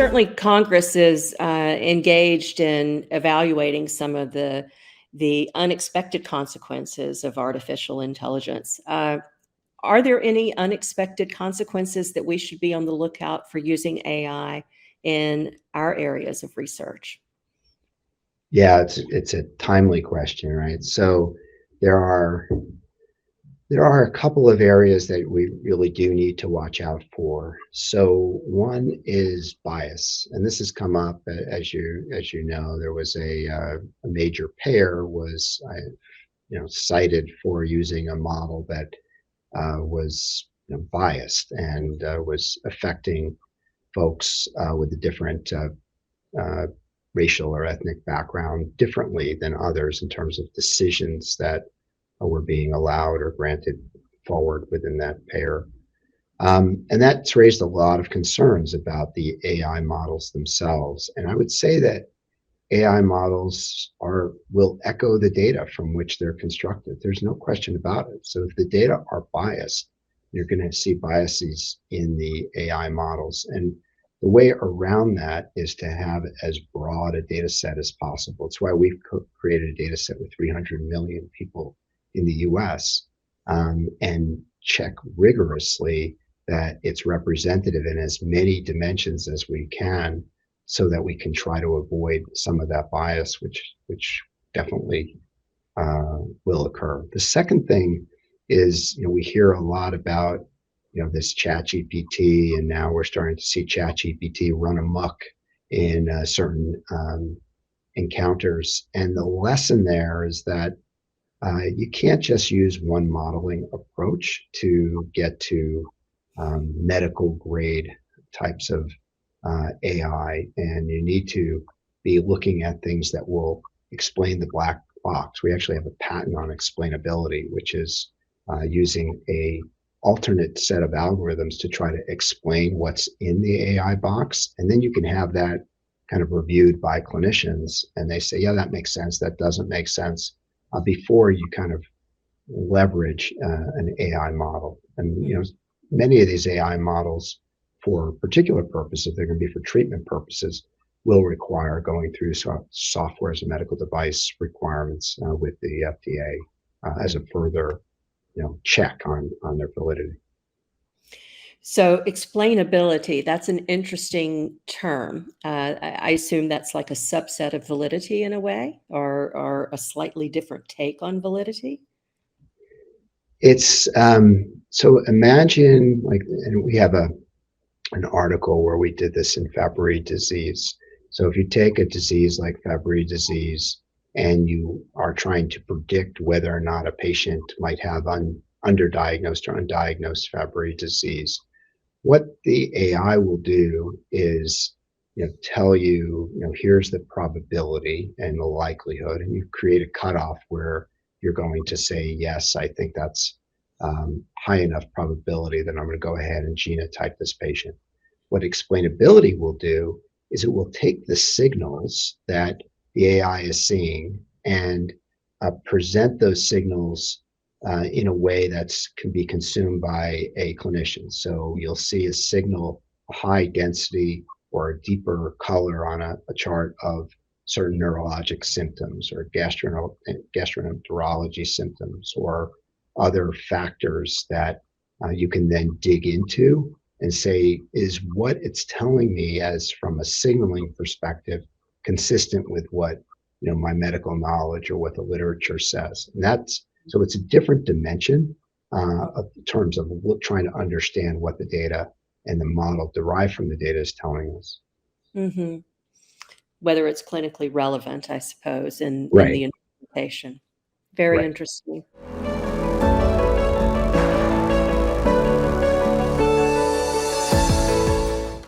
certainly Congress is engaged in evaluating some of the unexpected consequences of artificial intelligence. Are there any unexpected consequences that we should be on the lookout for using AI in our areas of research? Yeah, it's a timely question, right? So there are there are a couple of areas that we really do need to watch out for. So one is bias, and this has come up as you know. There was a major payer was cited for using a model that was biased and was affecting folks with a different uh, racial or ethnic background differently than others in terms of decisions that were being allowed or granted forward within that pair. And that's raised a lot of concerns about the AI models themselves. And I would say that AI models will echo the data from which they're constructed. There's no question about it. So if the data are biased, you're going to see biases in the AI models. And the way around that is to have as broad a data set as possible. It's why we've created a data set with 300 million people in the US and check rigorously that it's representative in as many dimensions as we can so that we can try to avoid some of that bias, which definitely will occur. The second thing is, we hear a lot about, this Chat GPT, and now we're starting to see Chat GPT run amok in certain encounters. And the lesson there is that you can't just use one modeling approach to get to medical grade types of AI, and you need to be looking at things that will explain the black box. We actually have a patent on explainability, which is using a alternate set of algorithms to try to explain what's in the AI box, and then you can have that kind of reviewed by clinicians, and they say, yeah, that makes sense, that doesn't make sense, before you kind of leverage an AI model. And many of these AI models, for particular purposes, they're going to be for treatment purposes, will require going through software as a medical device requirements with the FDA as a further check on their validity. So explainability, that's an interesting term. I assume that's like a subset of validity in a way, or a slightly different take on validity. It's so imagine and we have an article where we did this in Fabry disease. So if you take a disease like Fabry disease and you are trying to predict whether or not a patient might have underdiagnosed or undiagnosed Fabry disease, what the AI will do is tell you, here's the probability and the likelihood, and you create a cutoff where you're going to say, yes, I think that's high enough probability that I'm going to go ahead and genotype this patient. What explainability will do is it will take the signals that the AI is seeing and present those signals in a way that can be consumed by a clinician. So you'll see a signal, a high density or a deeper color on a chart of certain neurologic symptoms or gastroenterology symptoms or other factors that you can then dig into and say, is what it's telling me as from a signaling perspective consistent with what my medical knowledge or what the literature says? And so it's a different dimension in terms of trying to understand what the data and the model derived from the data is telling us. Mm-hmm. Whether it's clinically relevant, I suppose, in Right. the interpretation. Very Right. interesting.